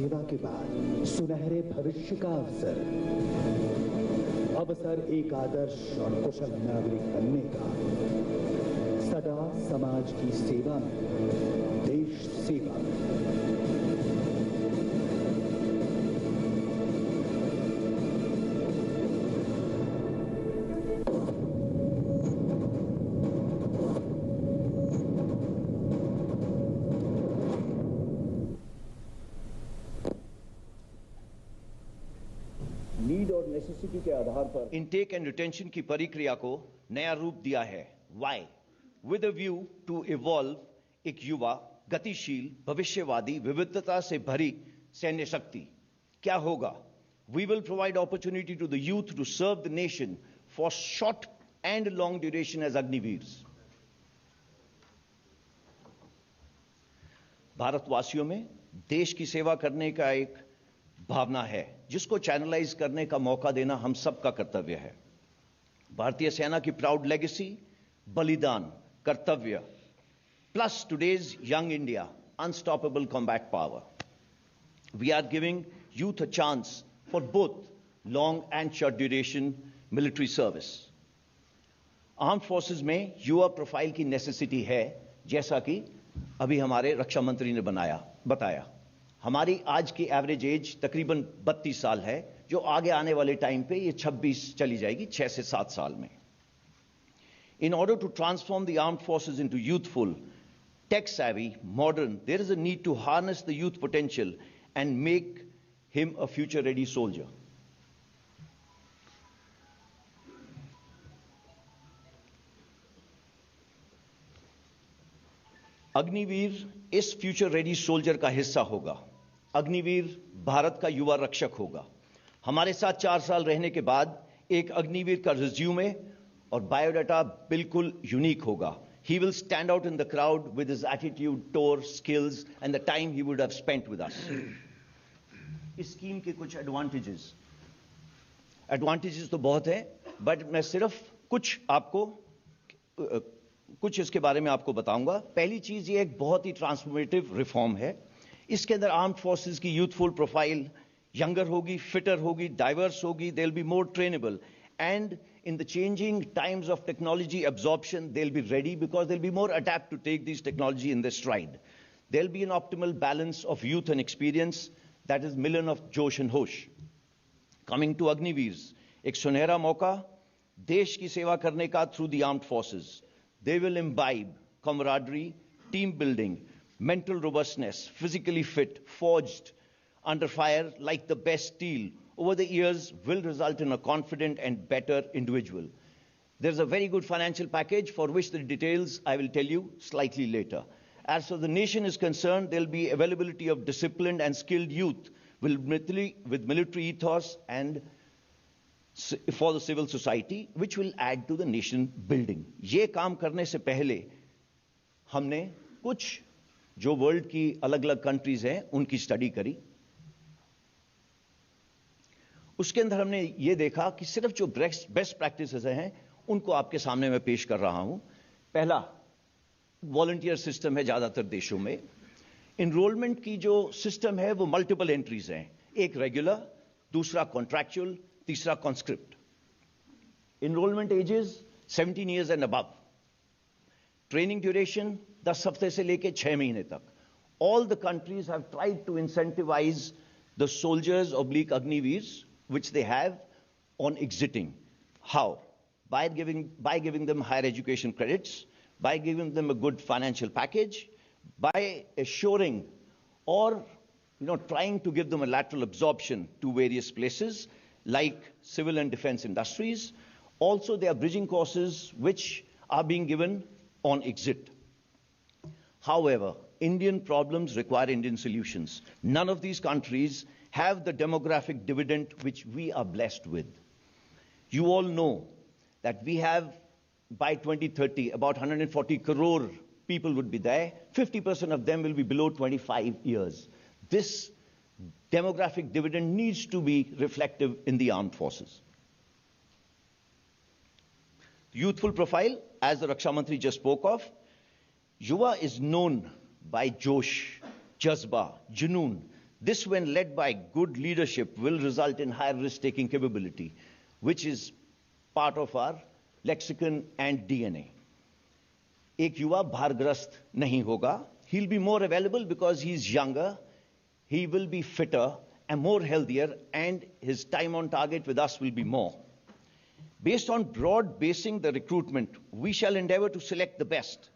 सेवा के बाद सुनहरे भविष्य का अवसर, अवसर एक आदर्श और कुशल नागरिक बनने का, सदा समाज की सेवा में, देश सेवा में। नीड और नेसेसिटी के आधार पर इनटेक एंड रिटेंशन की प्रक्रिया को नया रूप दिया है। Why? With a view to evolve एक युवा, गतिशील, भविष्यवादी, विविधता से भरी सैन्य शक्ति। क्या होगा? We will provide opportunity to the youth to serve the nation for short and long duration as Agniveers. भारतवासियों में देश की सेवा करने का एक भावना है, जिसको चैनलाइज करने का मौका देना हम सबका कर्तव्य है। भारतीय सेना की प्राउड लेगेसी, बलिदान, कर्तव्य, plus today's young India, unstoppable combat power. We are giving youth a chance for both long and short duration military service. Armed forces में युवा प्रोफाइल की नेसेसिटी है, जैसा कि अभी हमारे रक्षा मंत्री ने बताया। हमारी आज की एवरेज एज तकरीबन 32 साल है, जो आगे आने वाले टाइम पे ये 26 चली जाएगी, 6 से 7 साल में। In order to transform the armed forces into youthful, tech-savvy, modern, there is a need to harness the youth potential and make him a future-ready soldier. Agniveer इस फ्यूचर रेडी सोल्जर का हिस्सा होगा। अग्निवीर भारत का युवा रक्षक होगा। हमारे साथ 4 साल रहने के बाद एक अग्निवीर का रिज्यूमे और बायोडाटा बिल्कुल यूनिक होगा। He will stand out in the crowd with his attitude, tour, skills and the time he would have spent with us. इस स्कीम के कुछ एडवांटेजेस तो बहुत हैं, बट मैं सिर्फ कुछ इसके बारे में आपको बताऊंगा। पहली चीज, ये एक बहुत ही ट्रांसफॉर्मेटिव रिफॉर्म है। इसके अंदर आर्म्ड फोर्सेस की यूथफुल प्रोफाइल यंगर होगी, फिटर होगी, डाइवर्स होगी, they will be more trainable, and in the changing times of technology absorption, they'll be ready because they'll be more adept to take these technology in their stride. There'll be an optimal balance of youth and experience, that is million of josh and hosh. Coming to Agniveers, एक सुनहरा मौका देश की सेवा करने का through the armed forces. They will imbibe camaraderie, team building, mental robustness, physically fit, forged under fire like the best steel, over the years will result in a confident and better individual. There's a very good financial package for which the details I will tell you slightly later. As for the nation is concerned, there'll be availability of disciplined and skilled youth with military ethos and for the civil society, which will add to the nation building. ये काम करने से पहले हमने कुछ जो world की अलग-अलग कंट्रीज हैं उनकी स्टडी करी। उसके अंदर हमने ये देखा कि सिर्फ जो बेस्ट प्रैक्टिसेस हैं उनको आपके सामने मैं पेश कर रहा हूं। पहला, वॉलंटियर सिस्टम है ज्यादातर देशों में। इनरोलमेंट की जो सिस्टम है वो मल्टीपल एंट्रीज हैं, एक रेगुलर, दूसरा कॉन्ट्रैक्चुअल, तीसरा conscript. Enrolment ages 17 years and above. Training duration 10 हफ्ते से लेकर 6 महीने तक। All the countries have tried to incentivise the soldiers oblique agniveers which they have on exiting. How? By giving them higher education credits, by giving them a good financial package, by assuring or trying to give them a lateral absorption to various places like civil and defense industries. Also, there are bridging courses which are being given on exit. However, Indian problems require Indian solutions. None of these countries have the demographic dividend which we are blessed with. You all know that we have, by 2030, about 140 crore people would be there. 50% of them will be below 25 years. This demographic dividend needs to be reflective in the armed forces. Youthful profile, as the Raksha Mantri just spoke of, Yuva is known by Josh, Jazba, Junoon. This, when led by good leadership, will result in higher risk-taking capability, which is part of our lexicon and DNA. एक युवा भारग्रस्त नहीं होगा. He'll be more available because he's younger. He will be fitter and more healthier, and his time on target with us will be more. Based on broad basing the recruitment, we shall endeavor to select the best.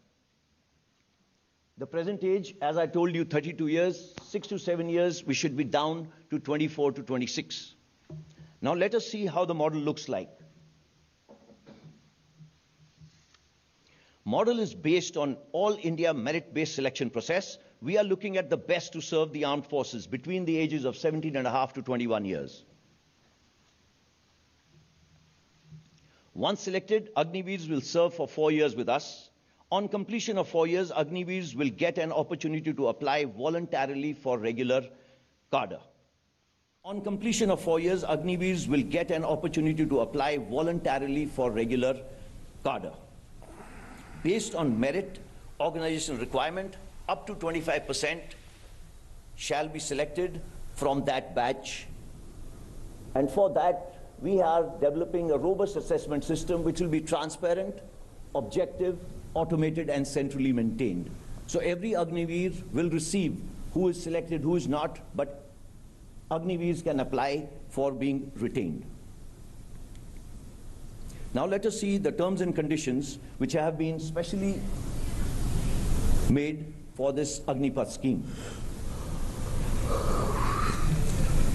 The present age, as I told you, 32 years, 6 to 7 years, we should be down to 24 to 26. Now let us see how the model looks like. Model is based on all India merit-based selection process. We are looking at the best to serve the armed forces between the ages of 17.5 to 21 years. Once selected, Agniveers will serve for 4 years with us. On completion of 4 years, Agniveers will get an opportunity to apply voluntarily for regular cadre. On completion of 4 years, Agniveers will get an opportunity to apply voluntarily for regular cadre. Based on merit, organizational requirement, up to 25% shall be selected from that batch. And for that, we are developing a robust assessment system which will be transparent, objective, automated, and centrally maintained. So every Agniveer will receive who is selected, who is not, but Agniveers can apply for being retained. Now let us see the terms and conditions which have been specially made for this Agnipath scheme.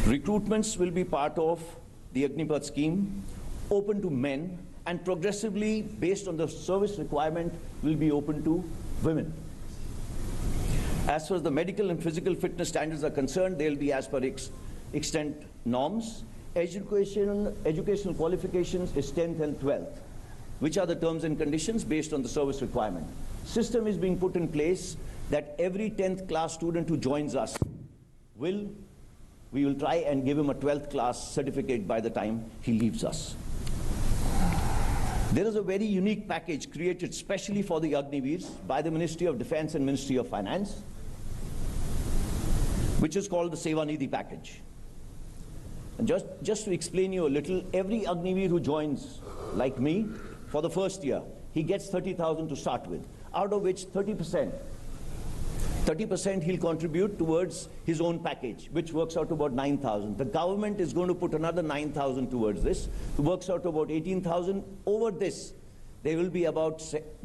Recruitments will be part of the Agnipath scheme, open to men, and progressively, based on the service requirement, will be open to women. As far as the medical and physical fitness standards are concerned, they will be as per extent norms. Educational qualifications is 10th and 12th, which are the terms and conditions based on the service requirement. System is being put in place that every 10th class student who joins us we will try and give him a 12th class certificate by the time he leaves us. There is a very unique package created specially for the Agniveers by the Ministry of Defense and Ministry of Finance, which is called the Seva Nidhi package. And just to explain you a little, every Agniveer who joins, like me, for the first year, he gets 30,000 to start with, out of which 30% he'll contribute towards his own package, which works out to about 9,000. The government is going to put another 9,000 towards this. It works out to about 18,000. Over this, there will be about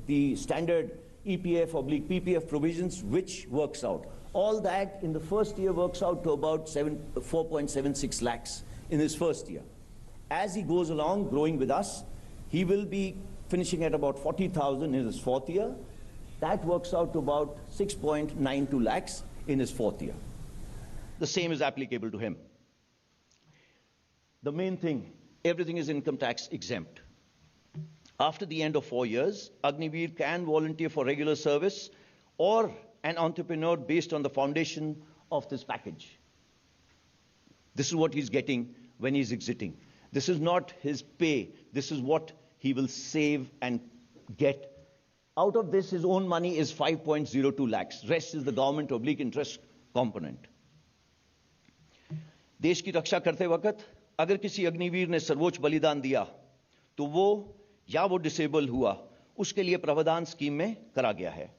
the standard EPF/PPF provisions, which works out. All that in the first year works out to about 4.76 lakhs in his first year. As he goes along, growing with us, he will be finishing at about 40,000 in his fourth year. That works out to about 6.92 lakhs in his fourth year. The same is applicable to him. The main thing, everything is income tax exempt. After the end of 4 years, Agniveer can volunteer for regular service or an entrepreneur based on the foundation of this package. This is what he's getting when he's exiting. This is not his pay. This is what he will save and get. Out of this, his own money is 5.02 lakhs. Rest is the government/interest component. देश की रक्षा करते वक्त अगर किसी अग्निवीर ने सर्वोच्च बलिदान दिया तो वो डिसेबल हुआ, उसके लिए प्रावधान स्कीम में करा गया है.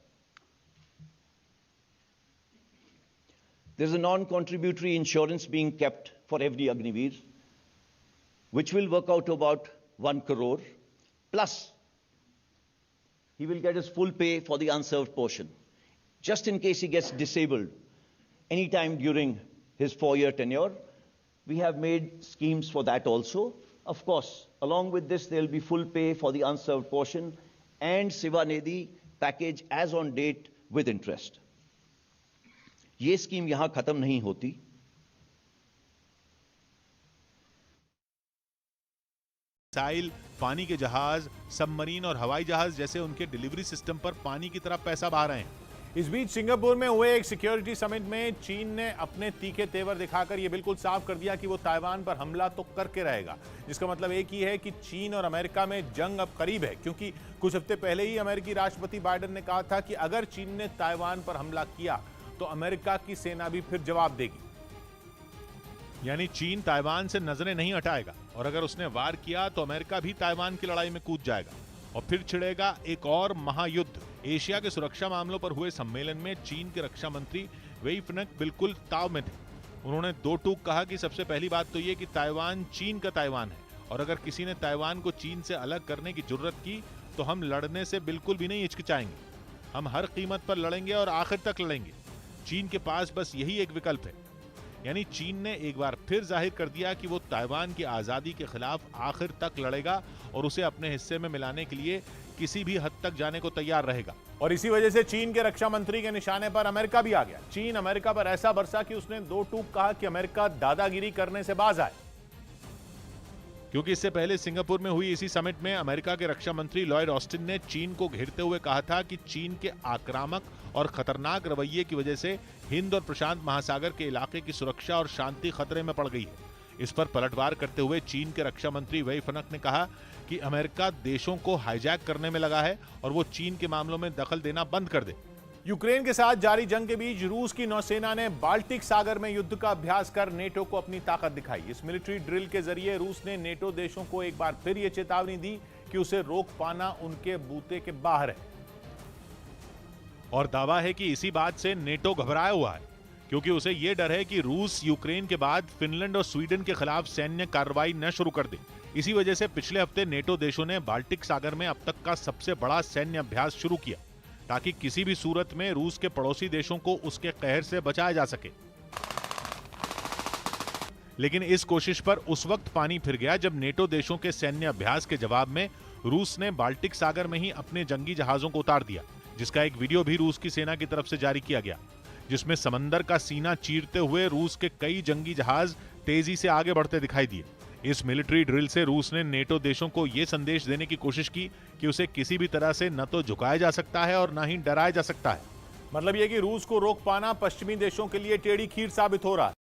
There's a non-contributory insurance being kept for every Agniveer, which will work out to about 1 crore, plus he will get his full pay for the unserved portion. Just in case he gets disabled anytime during his 4-year tenure, we have made schemes for that also. Of course, along with this, there will be full pay for the unserved portion and Seva Nidhi package as on date with interest. ये scheme यहां खत्म नहीं होती. Missile, पानी के जहाज, submarine और हवाई जहाज जैसे उनके डिलीवरी सिस्टम पर पानी की तरह पैसा बहा रहे हैं. इस बीच सिंगापुर में हुए एक सिक्योरिटी समिट में चीन ने अपने तीखे तेवर दिखाकर यह बिल्कुल साफ कर दिया कि वो ताइवान पर हमला तो करके रहेगा. इसका मतलब एक ही है कि चीन और अमेरिका में जंग अब करीब है, क्योंकि कुछ हफ्ते पहले ही अमेरिकी राष्ट्रपति बाइडेन ने कहा था कि अगर चीन ने ताइवान पर हमला किया तो अमेरिका की सेना भी फिर जवाब देगी. यानी चीन ताइवान से नजरें नहीं हटाएगा और अगर उसने वार किया तो अमेरिका भी ताइवान की लड़ाई में कूद जाएगा और फिर छिड़ेगा एक और महायुद्ध। एशिया के सुरक्षा मामलों पर हुए सम्मेलन में चीन के रक्षा मंत्री वेई फेंग बिल्कुल ताव में थे। उन्होंने दो टूक कहा कि सबसे पहली बात तो ये कि ताइवान चीन का ताइवान है और अगर किसी ने ताइवान को चीन से अलग करने की जुर्रत की तो हम लड़ने से बिल्कुल भी नहीं हिचकिचाएंगे। हम हर कीमत पर लड़ेंगे और आखिर तक लड़ेंगे। चीन के पास बस यही एक विकल्प है। यानी चीन ने एक बार फिर जाहिर कर दिया कि वो ताइवान की आजादी के खिलाफ आखिर तक लड़ेगा और उसे अपने हिस्से में मिलाने के लिए किसी भी हद तक जाने को तैयार रहेगा। और इसी वजह से चीन के रक्षा मंत्री के निशाने पर अमेरिका भी आ गया। चीन अमेरिका पर ऐसा बरसा कि उसने दो टूक कहा कि अमेरिका दादागिरी करने से बाज आए। क्योंकि इससे पहले सिंगापुर में हुई इसी समिट में अमेरिका के रक्षा मंत्री लॉयड ऑस्टिन ने चीन को घेरते हुए कहा था कि चीन के आक्रामक और खतरनाक रवैये की वजह से हिंद और प्रशांत महासागर के इलाके की सुरक्षा और शांति खतरे में पड़ गई है। इस पर पलटवार करते हुए चीन के रक्षा मंत्री वेई फेंग ने कहा कि अमेरिका देशों को हाईजैक करने में लगा है और वो चीन के मामलों में दखल देना बंद कर दे। यूक्रेन के साथ जारी जंग के बीच रूस की नौसेना ने बाल्टिक सागर में युद्ध का अभ्यास कर नेटो को अपनी ताकत दिखाई। इस मिलिट्री ड्रिल के जरिए रूस ने नेटो देशों को एक बार फिर यह चेतावनी दी कि उसे रोक पाना उनके बूते के बाहर है। और दावा है कि इसी बात से नेटो घबराया हुआ है क्योंकि उसे यह डर है कि रूस यूक्रेन के बाद फिनलैंड और स्वीडन के खिलाफ सैन्य कार्रवाई न शुरू कर दे। इसी वजह से पिछले हफ्ते नेटो देशों ने बाल्टिक सागर में अब तक का सबसे बड़ा सैन्य अभ्यास शुरू किया ताकि किसी भी सूरत में रूस के पड़ोसी देशों को उसके कहर से बचाया जा सके। लेकिन इस कोशिश पर उस वक्त पानी फिर गया जब नेटो देशों के सैन्य अभ्यास के जवाब में रूस ने बाल्टिक सागर में ही अपने जंगी जहाजों को उतार दिया, जिसका एक वीडियो भी रूस की सेना की तरफ से जारी किया गया, जिसमें समंदर का सीना चीरते हुए रूस के कई जंगी जहाज तेजी से आगे बढ़ते दिखाई दिए। इस मिलिट्री ड्रिल से रूस ने नेटो देशों को यह संदेश देने की कोशिश की कि उसे किसी भी तरह से न तो झुकाया जा सकता है और न ही डराया जा सकता है। मतलब यह कि रूस को रोक पाना पश्चिमी देशों के लिए टेढ़ी खीर साबित हो रहा है।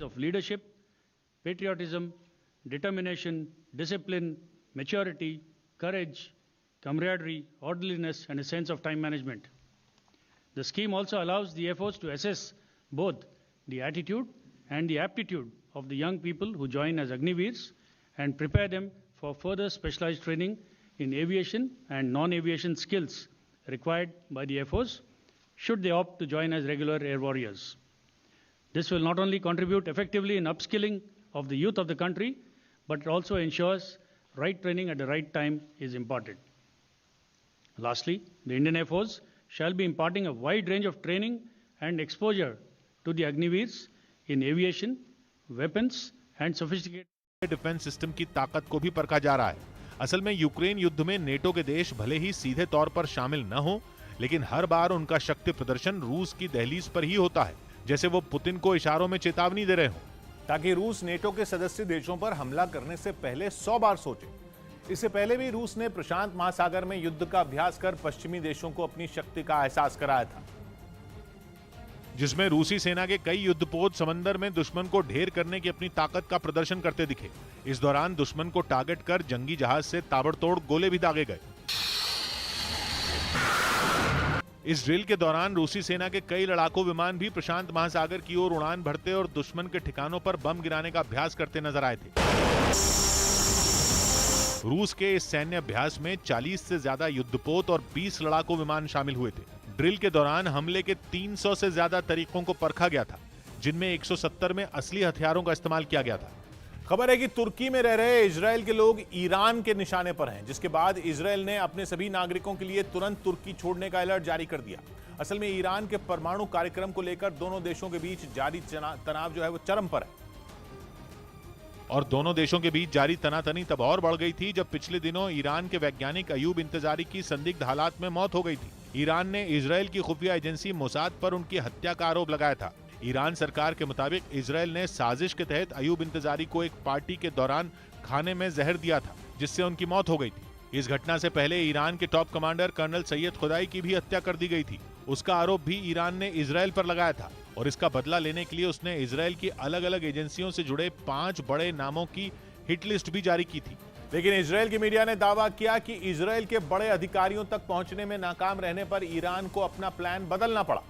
Of leadership, patriotism, determination, discipline, maturity, courage, camaraderie, orderliness, and a sense of time management. The scheme also allows the efforts to assess both the attitude and the aptitude of the young people who join as Agniveers and prepare them for further specialized training in aviation and non-aviation skills required by the Air Force should they opt to join as regular air warriors. This will not only contribute effectively in upskilling of the youth of the country, but it also ensures right training at the right time is imparted. Lastly, the Indian Air Force shall be imparting a wide range of training and exposure to the Agniveers in aviation, weapons and sophisticated defence system की ताकत को भी परखा जा रहा है। असल में यूक्रेन युद्ध में नेटो के देश भले ही सीधे तौर पर शामिल न हो, लेकिन हर बार उनका शक्ति प्रदर्शन रूस की दहलीज पर ही होता है, जैसे वो पुतिन को इशारों में चेतावनी दे रहे हो, ताकि रूस नेटो के सदस्य देशों पर हमला करने से पहले 100 बार सोचे। इससे पहले भी रूस ने प्रशांत महासागर में युद्ध का अभ्यास कर पश्चिमी देशों को अपनी शक्ति का एहसास कराया था, जिसमें रूसी सेना के कई युद्धपोत समंदर में दुश्मन को ढेर करने की अपनी ताकत का प्रदर्शन करते दिखे। इस दौरान दुश्मन को टारगेट कर जंगी जहाज से ताबड़तोड़ गोले भी दागे गए। इस ड्रिल के दौरान रूसी सेना के कई लड़ाकू विमान भी प्रशांत महासागर की ओर उड़ान भरते और दुश्मन के ठिकानों पर बम गिराने का अभ्यास करते नजर आए थे। रूस के इस सैन्य अभ्यास में 40 से ज्यादा युद्धपोत और 20 लड़ाकू विमान शामिल हुए थे। ड्रिल के दौरान हमले के 300 से ज्यादा तरीकों को परखा गया था, जिनमें 170 में असली हथियारों का इस्तेमाल किया गया था। खबर है कि तुर्की में रह रहे इजराइल के लोग ईरान के निशाने पर हैं, जिसके बाद इजराइल ने अपने सभी नागरिकों के लिए तुरंत तुर्की छोड़ने का अलर्ट जारी कर दिया। असल में ईरान के परमाणु कार्यक्रम को लेकर दोनों देशों के बीच जारी तनाव जो है वो चरम पर है। और दोनों देशों के बीच जारी तनातनी तब और बढ़ गई थी जब पिछले दिनों ईरान के वैज्ञानिक अयूब इंतजारी की संदिग्ध हालात में मौत हो गई थी। ईरान ने इजराइल की खुफिया एजेंसी मोसाद पर उनकी हत्या का आरोप लगाया था। ईरान सरकार के मुताबिक इजराइल ने साजिश के तहत अयूब इंतजारी को एक पार्टी के दौरान खाने में जहर दिया था, जिससे उनकी मौत हो गई थी। इस घटना से पहले ईरान के टॉप कमांडर कर्नल सैयद खुदाई की भी हत्या कर दी गई थी। उसका आरोप भी ईरान ने इजराइल पर लगाया था और इसका बदला लेने के लिए उसने इजराइल की अलग अलग एजेंसियों से जुड़े 5 बड़े नामों की हिट लिस्ट भी जारी की थी। लेकिन इजरायल की मीडिया ने दावा किया कि इजरायल के बड़े अधिकारियों तक पहुंचने में नाकाम रहने पर ईरान को अपना प्लान बदलना पड़ा।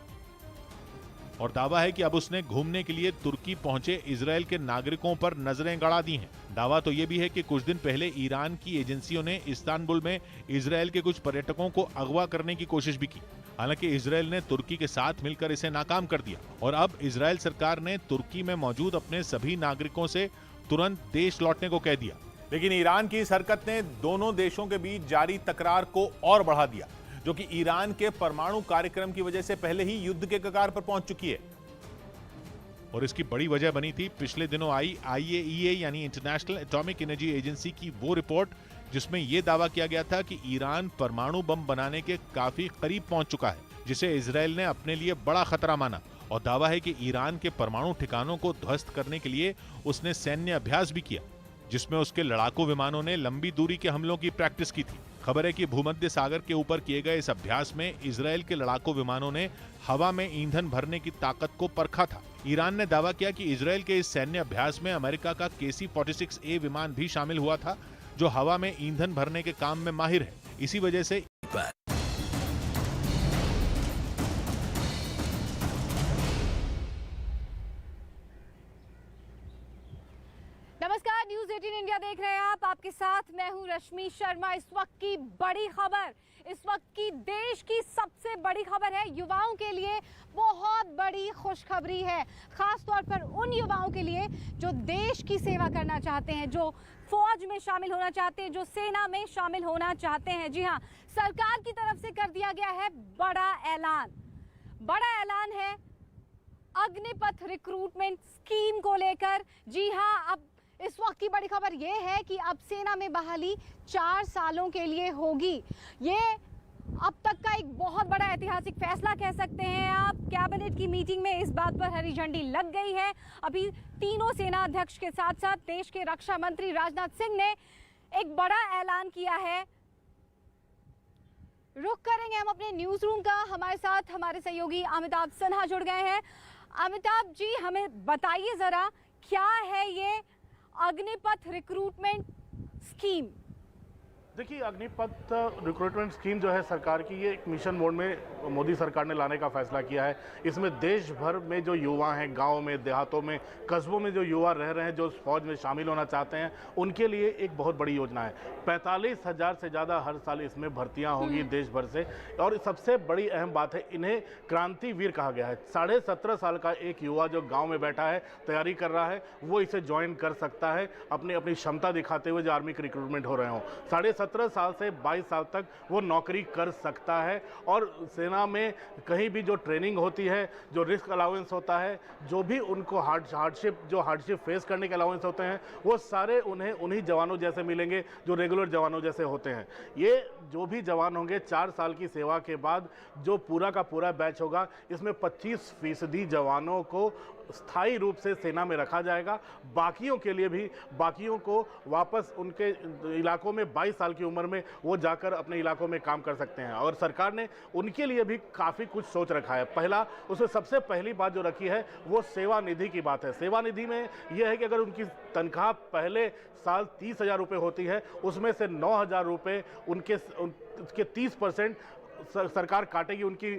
और दावा है कि अब उसने घूमने के लिए तुर्की पहुंचे इजरायल के नागरिकों पर नजरें गड़ा दी हैं। दावा तो यह भी है कि कुछ दिन पहले ईरान की एजेंसियों ने इस्तांबुल में इजरायल के कुछ पर्यटकों को अगवा करने की कोशिश भी की। हालांकि इजरायल ने तुर्की के साथ मिलकर इसे नाकाम कर दिया और अब इजरायल सरकार ने तुर्की में मौजूद अपने सभी नागरिकों से तुरंत देश लौटने को कह दिया। लेकिन ईरान की इस हरकत ने दोनों देशों के बीच जारी तकरार को और बढ़ा दिया, जो कि ईरान के परमाणु कार्यक्रम की वजह से पहले ही युद्ध के कगार पर पहुंच चुकी है। और इसकी बड़ी वजह बनी थी पिछले दिनों आई IAEA यानी इंटरनेशनल एटॉमिक एनर्जी एजेंसी की वो रिपोर्ट, जिसमें यह दावा किया गया था कि ईरान परमाणु बम बनाने के काफी करीब पहुंच चुका है, जिसे इजरायल ने अपने लिए बड़ा खतरा माना। और दावा है कि ईरान के परमाणु ठिकानों को ध्वस्त करने के लिए उसने सैन्य अभ्यास भी किया, जिसमें उसके लड़ाकू विमानों ने लंबी दूरी के हमलों की प्रैक्टिस की थी। खबर है कि भूमध्य सागर के ऊपर किए गए इस अभ्यास में इजरायल के लड़ाकू विमानों ने हवा में ईंधन भरने की ताकत को परखा था। ईरान ने दावा किया कि इजरायल के इस सैन्य अभ्यास में अमेरिका का KC-46A विमान भी शामिल हुआ था, जो हवा में ईंधन भरने के काम में माहिर है। इसी वजह से नमस्कार, न्यूज 18 इंडिया देख रहे हैं आप। आपके साथ मैं हूं रश्मि शर्मा। इस वक्त की बड़ी खबर, इस वक्त की देश की सबसे बड़ी खबर है। युवाओं के लिए बहुत बड़ी खुशखबरी है, खास तौर पर उन युवाओं के लिए जो देश की सेवा करना चाहते हैं, जो फौज में शामिल होना चाहते हैं, जो सेना में शामिल होना चाहते हैं। जी हां, सरकार की तरफ से कर दिया गया है बड़ा ऐलान। बड़ा ऐलान है अग्निपथ रिक्रूटमेंट स्कीम को लेकर। जी हां, अब इस वक्त की बड़ी खबर यह है कि अब सेना में बहाली 4 सालों के लिए होगी। ये अब तक का एक बहुत बड़ा ऐतिहासिक फैसला कह सकते हैं आप। कैबिनेट की मीटिंग में इस बात पर हरी झंडी लग गई है। अभी तीनों सेना अध्यक्ष के साथ साथ देश के रक्षा मंत्री राजनाथ सिंह ने एक बड़ा ऐलान किया है। रुख करेंगे हम अपने न्यूज रूम का। हमारे साथ हमारे सहयोगी अमिताभ सिन्हा जुड़ गए हैं। अमिताभ जी, हमें बताइए जरा, क्या है ये अग्निपथ रिक्रूटमेंट स्कीम? देखिए, अग्निपथ रिक्रूटमेंट स्कीम जो है सरकार की, ये एक मिशन मोड में मोदी सरकार ने लाने का फैसला किया है। इसमें देश भर में जो युवा हैं, गांव में, देहातों में, कस्बों में जो युवा रह रहे हैं, जो फौज में शामिल होना चाहते हैं, उनके लिए एक बहुत बड़ी योजना है। 45,000 से ज़्यादा हर साल इसमें भर्तियां होंगी देश भर से। और सबसे बड़ी अहम बात है, इन्हें क्रांतिवीर कहा गया है। 17.5 साल का एक युवा जो गाँव में बैठा है, तैयारी कर रहा है, वो इसे ज्वाइन कर सकता है अपनी क्षमता दिखाते हुए, जो आर्मी के रिक्रूटमेंट हो रहे हों। 17.5 साल से 22 साल तक वो नौकरी कर सकता है। और सेना में कहीं भी जो ट्रेनिंग होती है, जो रिस्क अलाउंस होता है, जो भी उनको हार्डशिप फेस करने के अलाउंस होते हैं, वो सारे उन्हें उन्हीं जवानों जैसे मिलेंगे जो रेगुलर जवानों जैसे होते हैं। ये जो भी जवान होंगे 4 साल की सेवा के बाद, जो पूरा का पूरा बैच होगा, इसमें 25% जवानों को स्थायी रूप से सेना में रखा जाएगा। बाकियों के लिए भी, बाकियों को वापस उनके इलाकों में 22 साल की उम्र में वो जाकर अपने इलाकों में काम कर सकते हैं। और सरकार ने उनके लिए भी काफ़ी कुछ सोच रखा है। उसमें सबसे पहली बात जो रखी है वो सेवा निधि की बात है। सेवा निधि में यह है कि अगर उनकी तनख्वाह पहले साल 30,000 रुपये होती है, उसमें से 9,000 रुपये उनके 30% सरकार काटेगी उनकी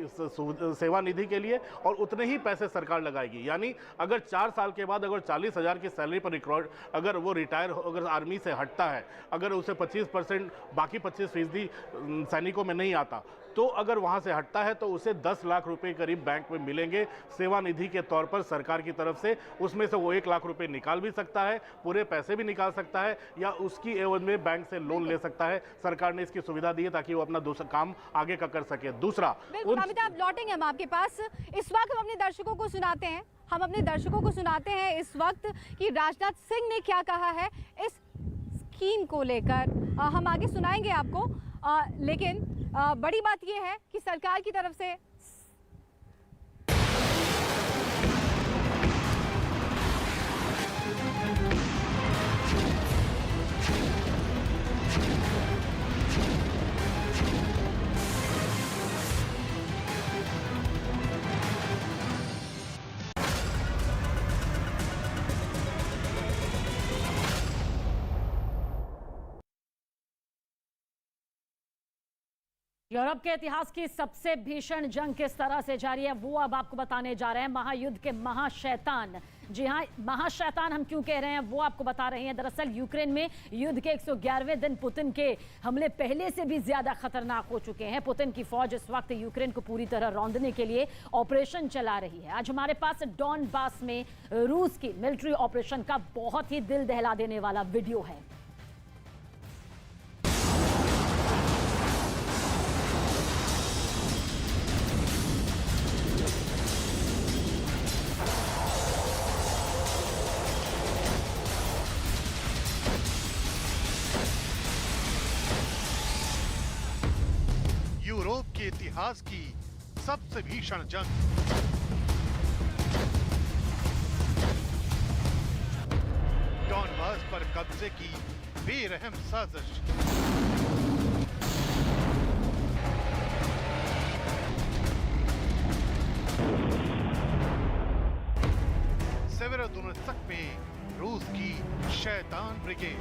सेवा निधि के लिए, और उतने ही पैसे सरकार लगाएगी। यानी अगर 4 साल के बाद अगर 40,000 की सैलरी पर अगर वो अगर आर्मी से हटता है, अगर उसे 25%, बाकी 25% सैनिकों में नहीं आता, तो अगर वहां से हटता है तो उसे 10 लाख रुपए करीब बैंक में मिलेंगे सेवा निधि के तौर पर सरकार की तरफ से। उसमें से वो 1 लाख रुपए निकाल भी सकता है, पूरे पैसे भी निकाल सकता है, या उसकी एवज में बैंक से लोन ले सकता है। सरकार ने इसकी सुविधा दी है ताकि वो अपना दूसरा काम आगे का कर सके। दूसरा, अमिताभ, लौटेंगे हम आपके पास। इस वक्त हम अपने दर्शकों को सुनाते हैं इस वक्त कि राजनाथ सिंह ने क्या कहा है इस स्कीम को लेकर। हम आगे सुनाएंगे आपको, लेकिन बड़ी बात यह है कि सरकार की तरफ से यूरोप के इतिहास की सबसे भीषण जंग किस तरह से जारी है वो अब आपको बताने जा रहे हैं। महायुद्ध के महाशैतान, जी हाँ, महाशैतान हम क्यों कह रहे हैं वो आपको बता रहे हैं। दरअसल यूक्रेन में युद्ध के 111वें दिन पुतिन के हमले पहले से भी ज्यादा खतरनाक हो चुके हैं। पुतिन की फौज इस वक्त यूक्रेन को पूरी तरह रौंदने के लिए ऑपरेशन चला रही है। आज हमारे पास डॉनबास में रूस की मिलिट्री ऑपरेशन का बहुत ही दिल दहला देने वाला वीडियो है। यूरोप के इतिहास की सबसे भीषण जंग, डॉनबास पर कब्जे की बेरहम साजिश। सेवेरोडोनेत्स्क में रूस की शैतान ब्रिगेड।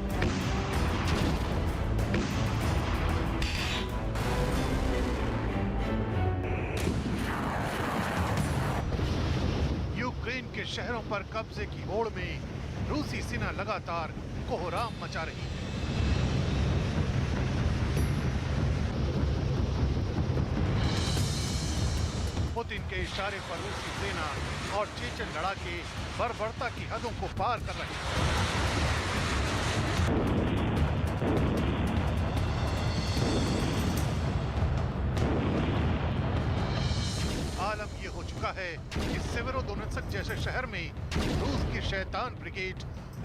यूक्रेन के शहरों पर कब्जे की होड़ में रूसी सेना लगातार कोहराम मचा रही है। पुतिन के इशारे पर रूसी सेना और चेचन लड़ाके बर्बरता की हदों को पार कर रहे हैं। आलम ये हो चुका है कि सेवेरोडोनेत्स्क जैसे शहर में रूस की शैतान ब्रिगेड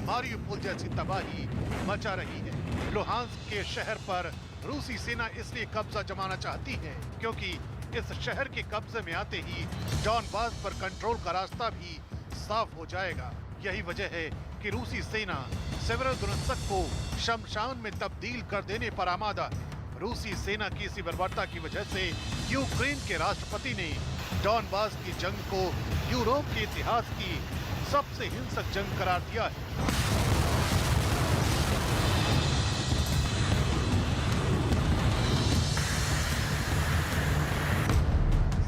मारियुपोल जैसी तबाही मचा रही है। लुहांस्क के शहर पर रूसी सेना इसलिए कब्जा जमाना चाहती है क्योंकि इस शहर के कब्जे में आते ही डॉनबास पर कंट्रोल का रास्ता भी साफ हो जाएगा। यही वजह है कि रूसी सेना सेवेरोडोनेत्स्क को शमशान में तब्दील कर देने पर आमादा है। रूसी सेना की इसी बर्बरता की वजह से यूक्रेन के राष्ट्रपति ने डॉनबास की जंग को यूरोप के इतिहास की सबसे हिंसक जंग करार दिया है।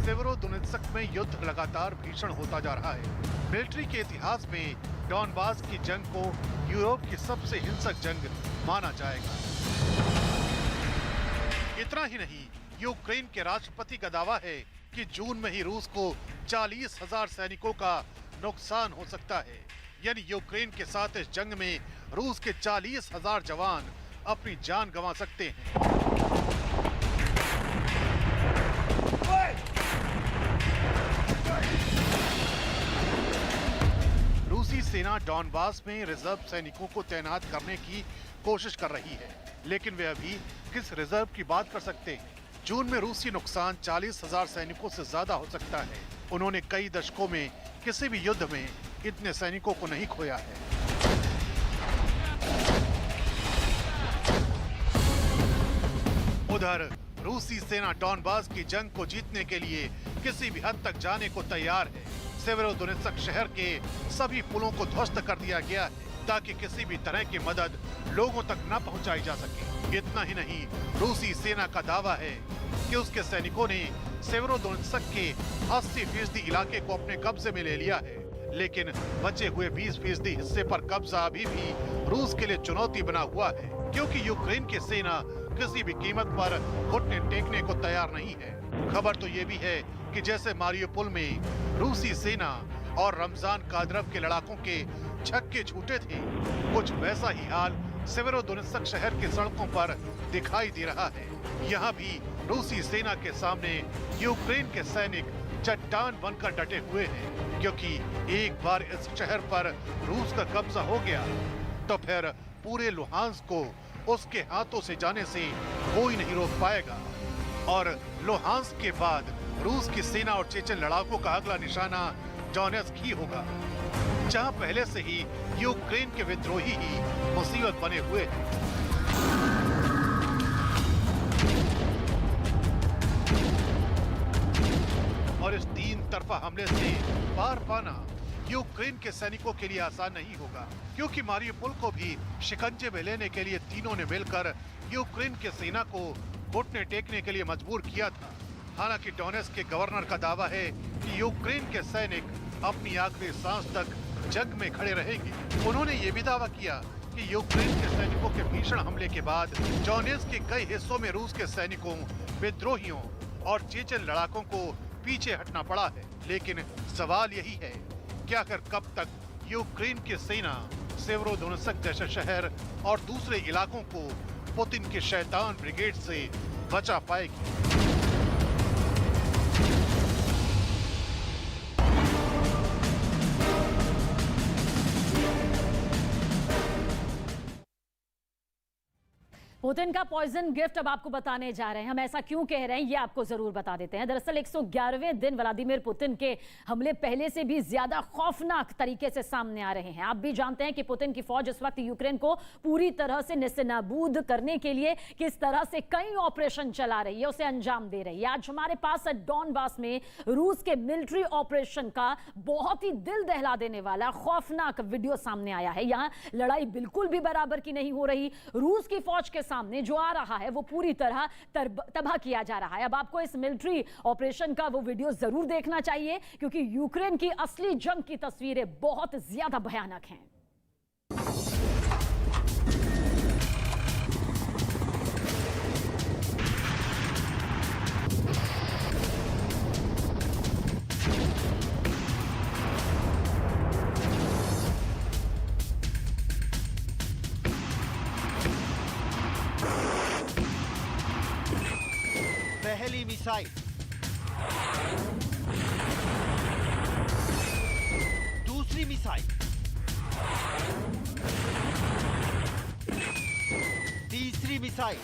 सेवेरोडोनेत्स्क में युद्ध लगातार भीषण होता जा रहा है। मिलिट्री के इतिहास में डॉनबास की जंग को यूरोप की सबसे हिंसक जंग माना जाएगा। इतना ही नहीं, यूक्रेन के राष्ट्रपति का दावा है कि जून में ही रूस को 40,000 सैनिकों का नुकसान हो सकता है। यानी यूक्रेन के साथ इस जंग में रूस के 40,000 जवान अपनी जान गंवा सकते हैं। रूसी सेना डॉनबास में रिजर्व सैनिकों को तैनात करने की कोशिश कर रही है, लेकिन वे अभी किस रिजर्व की बात कर सकते हैं। जून में रूसी नुकसान 40,000 सैनिकों से ज्यादा हो सकता है। उन्होंने कई दशकों में किसी भी युद्ध में इतने सैनिकों को नहीं खोया है। उधर रूसी सेना डॉनबास की जंग को जीतने के लिए किसी भी हद तक जाने को तैयार है। सेवेरोडोनेत्स्क शहर के सभी पुलों को ध्वस्त कर दिया गया है ताकि किसी भी तरह की मदद लोगों तक न पहुंचाई जा सके। इतना ही नहीं, रूसी सेना का दावा है कि उसके सैनिकों ने सेवेरोडोनेत्स्क के 80% इलाके को अपने कब्जे में ले लिया है, लेकिन बचे हुए 20% हिस्से पर कब्जा अभी भी रूस के लिए चुनौती बना हुआ है, क्योंकि यूक्रेन की सेना किसी भी कीमत पर घुटने टेकने को तैयार नहीं है। खबर तो ये भी है कि जैसे मारियुपोल में रूसी सेना और रमजान कादरव के लड़ाकों के छक्के छूटे थे, कुछ वैसा ही हाल सेवेरोडोनेत्स्क शहर की सड़कों पर दिखाई दे रहा है। यहाँ भी रूसी सेना के सामने यूक्रेन के सैनिक चट्टान बनकर डटे हुए हैं, क्योंकि एक बार इस शहर पर रूस का कब्जा हो गया तो फिर पूरे लुहांस्क को उसके हाथों से जाने से कोई नहीं रोक पाएगा। और लुहांस्क के बाद रूस की सेना और चेचन लड़ाकों का अगला निशाना डोनेत्स्क ही होगा, जहां पहले से ही यूक्रेन के विद्रोही ही मुसीबत बने हुए हैं। और इस 3 तरफा हमले से पार पाना यूक्रेन के सैनिकों के लिए आसान नहीं होगा, क्योंकि मारियुपोल को भी शिकंजे में लेने के लिए तीनों ने मिलकर यूक्रेन के सेना को घुटने टेकने के लिए मजबूर किया था। हालांकि डोनेट्स्क के गवर्नर का दावा है कि यूक्रेन के सैनिक अपनी आखिरी सांस तक जंग में खड़े रहेंगे। उन्होंने ये भी दावा किया कि यूक्रेन के सैनिकों के भीषण हमले के बाद डोनेट्स्क के कई हिस्सों में रूस के सैनिकों, विद्रोहियों और चेचन लड़ाकों को पीछे हटना पड़ा है। लेकिन सवाल यही है कि आखिर कब तक यूक्रेन की सेना सेवेरोडोनेत्स्क जैसे शहर और दूसरे इलाकों को पुतिन के शैतान ब्रिगेड से बचा पाएगी। पुतिन का पॉइजन गिफ्ट अब आपको बताने जा रहे हैं। हम ऐसा क्यों कह रहे हैं ये आपको जरूर बता देते हैं। दरअसल 111वें दिन व्लादिमीर पुतिन के हमले पहले से भी ज्यादा खौफनाक तरीके से सामने आ रहे हैं। आप भी जानते हैं कि पुतिन की फौज इस वक्त यूक्रेन को पूरी तरह से नेस्तनाबूद करने के लिए किस तरह से कई ऑपरेशन चला रही है, उसे अंजाम दे रही है। आज हमारे पास डॉनबास में रूस के मिलिट्री ऑपरेशन का बहुत ही दिल दहला देने वाला खौफनाक वीडियो सामने आया है। यहाँ लड़ाई बिल्कुल भी बराबर की नहीं हो रही। रूस की फौज के सामने जो आ रहा है वो पूरी तरह तबाह किया जा रहा है। अब आपको इस मिलिट्री ऑपरेशन का वो वीडियो जरूर देखना चाहिए, क्योंकि यूक्रेन की असली जंग की तस्वीरें बहुत ज्यादा भयानक हैं। पहली मिसाइल, दूसरी मिसाइल, तीसरी मिसाइल।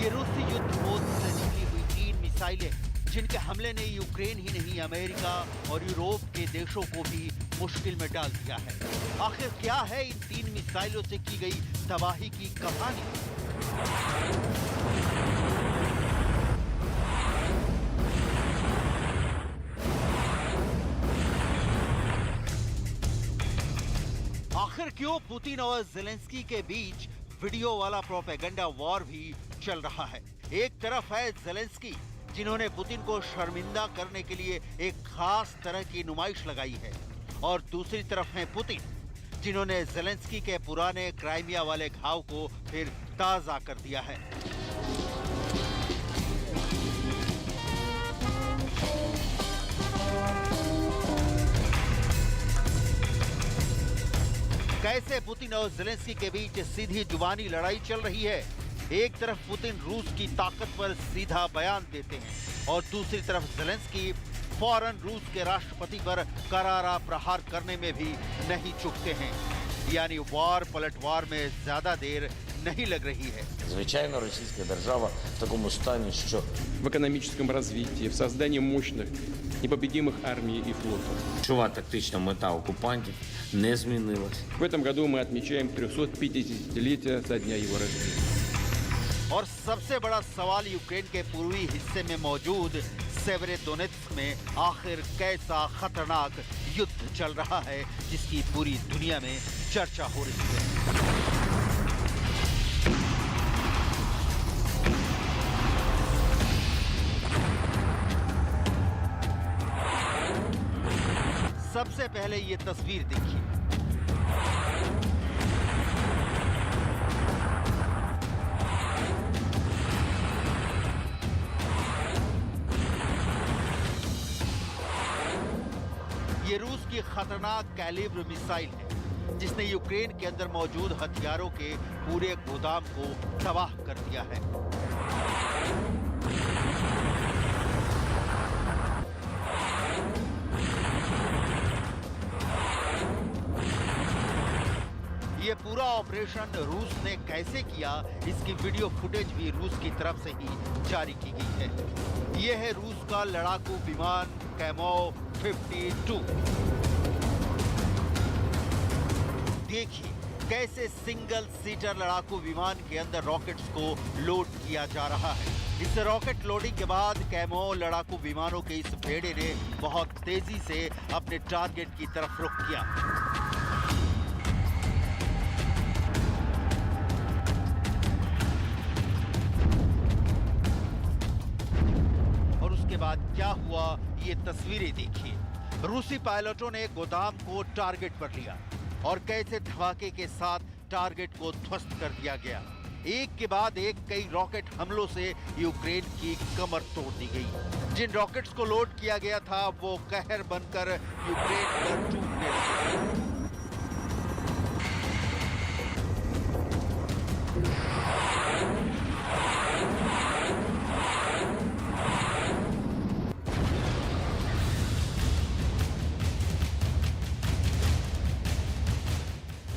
ये रूसी युद्ध पोत से निकली हुई 3 मिसाइलें, जिनके हमले ने यूक्रेन ही नहीं अमेरिका और यूरोप के देशों को भी मुश्किल में डाल दिया है। आखिर क्या है इन 3 मिसाइलों से की गई तबाही की कहानी? आखिर क्यों पुतिन और ज़ेलेंस्की के बीच वीडियो वाला प्रोपेगेंडा वॉर भी चल रहा है? एक तरफ है ज़ेलेंस्की, जिन्होंने पुतिन को शर्मिंदा करने के लिए एक खास तरह की नुमाइश लगाई है, और दूसरी तरफ है पुतिन, जिन्होंने ज़ेलेंस्की के पुराने क्राइमिया वाले घाव को फिर ताजा कर दिया है। कैसे पुतिन और ज़ेलेंस्की के बीच सीधी जुबानी लड़ाई चल रही है? एक तरफ पुतिन रूस की ताकत पर सीधा बयान देते हैं, और दूसरी तरफ ज़ेलेंस्की फौरन रूस के राष्ट्रपति पर करारा प्रहार करने में भी नहीं चूकते हैं। यानी वार पलटवार में ज्यादा देर नहीं लग रही है। Звичайно, російська держава в такому стані, що в экономическом развитии, в создании мощных, непобедимых армий и флотов. ключова тактична мета окупантів не змінилась. В этом году мы отмечаем 350-летие со дня его рождения. और सबसे बड़ा सवाल यूक्रेन के पूर्वी हिस्से में मौजूद सेवेरोडोनेत्स्क में आखिर कैसा खतरनाक युद्ध चल रहा है, जिसकी पूरी दुनिया में चर्चा हो रही है। सबसे पहले ये तस्वीर देखिए। ये रूस की खतरनाक कैलिब्र मिसाइल है, जिसने यूक्रेन के अंदर मौजूद हथियारों के पूरे गोदाम को तबाह कर दिया है। ये पूरा ऑपरेशन रूस ने कैसे किया, इसकी वीडियो फुटेज भी रूस की तरफ से ही जारी की गई है। ये है रूस का लड़ाकू विमान कैमोव 52। देखिए कैसे सिंगल सीटर लड़ाकू विमान के अंदर रॉकेट्स को लोड किया जा रहा है। इस रॉकेट लोडिंग के बाद कैमोव लड़ाकू विमानों के इस बेड़े ने बहुत तेजी से अपने टारगेट की तरफ रुख किया। क्या हुआ ये तस्वीरें देखिए। रूसी पायलटों ने गोदाम को टारगेट पर लिया और कैसे धमाके के साथ टारगेट को ध्वस्त कर दिया गया। एक के बाद एक कई रॉकेट हमलों से यूक्रेन की कमर तोड़ दी गई। जिन रॉकेट्स को लोड किया गया था वो कहर बनकर यूक्रेन पर टूटने लगे।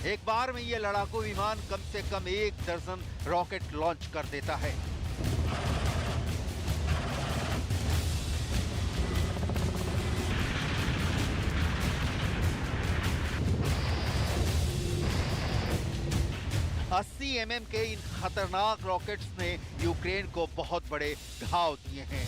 एक बार में ये लड़ाकू विमान कम से कम 1 दर्जन रॉकेट लॉन्च कर देता है। mm के इन खतरनाक रॉकेट्स ने यूक्रेन को बहुत बड़े घाव दिए हैं।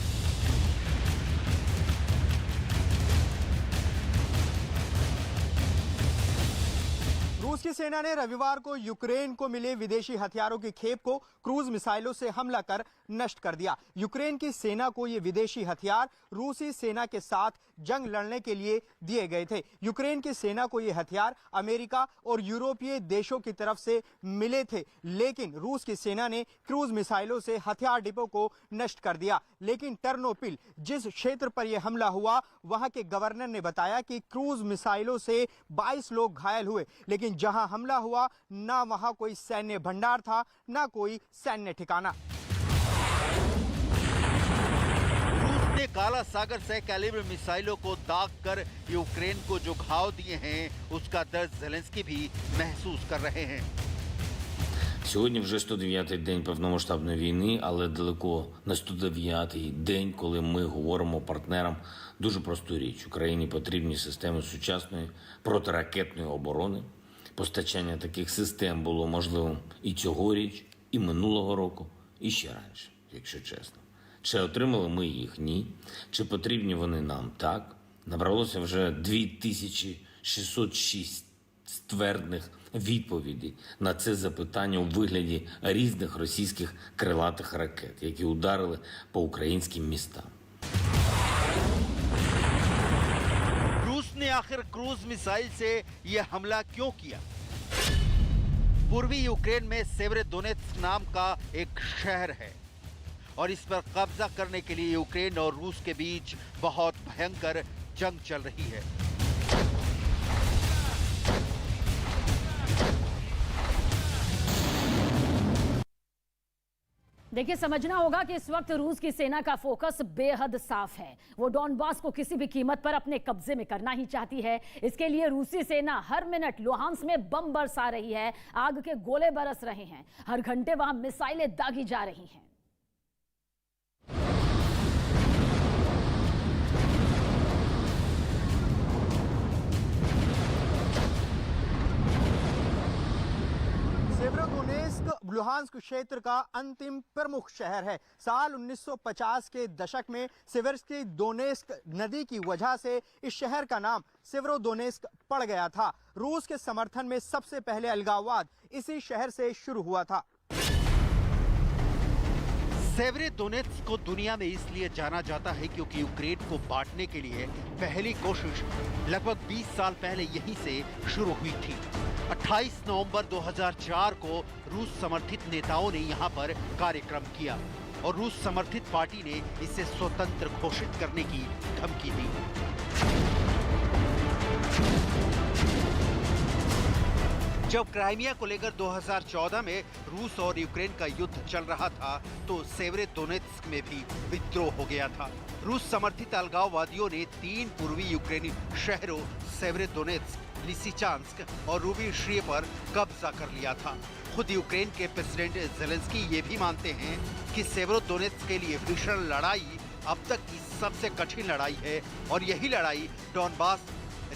रूस की सेना ने रविवार को यूक्रेन को मिले विदेशी हथियारों की खेप को क्रूज मिसाइलों से हमला कर नष्ट कर दिया। यूक्रेन की सेना को ये विदेशी हथियार रूसी सेना के साथ जंग लड़ने के लिए दिए गए थे। यूक्रेन की सेना को ये हथियार अमेरिका और यूरोपीय देशों की तरफ से मिले थे, लेकिन रूस की सेना ने क्रूज मिसाइलों से हथियार डिपो को नष्ट कर दिया। लेकिन टर्नोपिल जिस क्षेत्र पर यह हमला हुआ, वहां के गवर्नर ने बताया कि क्रूज मिसाइलों से 22 लोग घायल हुए, लेकिन जहां हमला हुआ ना वहां कोई सैन्य भंडार था, ना कोई सैन्य ठिकाना। रूस ने काला सागर से कैलिबर मिसाइलों को दाग कर यूक्रेन को जो घाव दिए हैं, उसका दर्द ज़ेलेंस्की भी महसूस कर रहे हैं। Сьогодні вже 109-й день повномасштабної війни, але далеко не 109-й день, коли ми говоримо партнерам дуже просту річ. Україні потрібні системи сучасної протиракетної оборони. Постачання таких систем було можливим і цьогоріч, і минулого року, і ще раніше, якщо чесно. Чи отримали ми їх? Ні. Чи потрібні вони нам? Так. Набралося вже 2606 ствердних відповідей на це запитання у вигляді різних російських крилатих ракет, які ударили по українським містам. रूस ने आखिर क्रूज मिसाइल से यह हमला क्यों किया? पूर्वी यूक्रेन में सेवेरोडोनेत्स्क नाम का एक शहर है और इस पर कब्जा करने के लिए यूक्रेन और रूस के बीच बहुत भयंकर जंग चल रही है। देखिए, समझना होगा कि इस वक्त रूस की सेना का फोकस बेहद साफ है। वो डॉनबास को किसी भी कीमत पर अपने कब्जे में करना ही चाहती है। इसके लिए रूसी सेना हर मिनट लुहांस्क में बम बरसा रही है, आग के गोले बरस रहे हैं, हर घंटे वहां मिसाइलें दागी जा रही हैं। सेवेरोडोनेत्स्क लुहांस्क क्षेत्र का अंतिम प्रमुख शहर है। साल 1950 के दशक में सेवेरोडोनेत्स्क नदी की वजह से इस शहर का नाम सेवेरोडोनेत्स्क पड़ गया था। रूस के समर्थन में सबसे पहले अलगाववाद इसी शहर से शुरू हुआ था। सेवेरोडोनेत्स्क को दुनिया में इसलिए जाना जाता है क्योंकि यूक्रेन को बांटने के लिए पहली कोशिश लगभग 20 साल पहले यहीं से शुरू हुई थी। 28 नवंबर 2004 को रूस समर्थित नेताओं ने यहां पर कार्यक्रम किया और रूस समर्थित पार्टी ने इसे स्वतंत्र घोषित करने की धमकी दी। जब क्राइमिया को लेकर 2014 में रूस और यूक्रेन का युद्ध चल रहा था, तो सेवेरोडोनेत्स्क में भी विद्रोह हो गया था। रूस समर्थित अलगाववादियों ने 3 पूर्वी यूक्रेनी शहरों सेवेरोडोनेत्स्क, लिसिचांस्क और रूबिश्रिय पर कब्जा कर लिया था। खुद यूक्रेन के प्रेसिडेंट ज़ेलेंस्की ये भी मानते हैं कि सेवेरोडोनेत्स्क के लिए भीषण लड़ाई अब तक की सबसे कठिन लड़ाई है और यही लड़ाई डॉनबास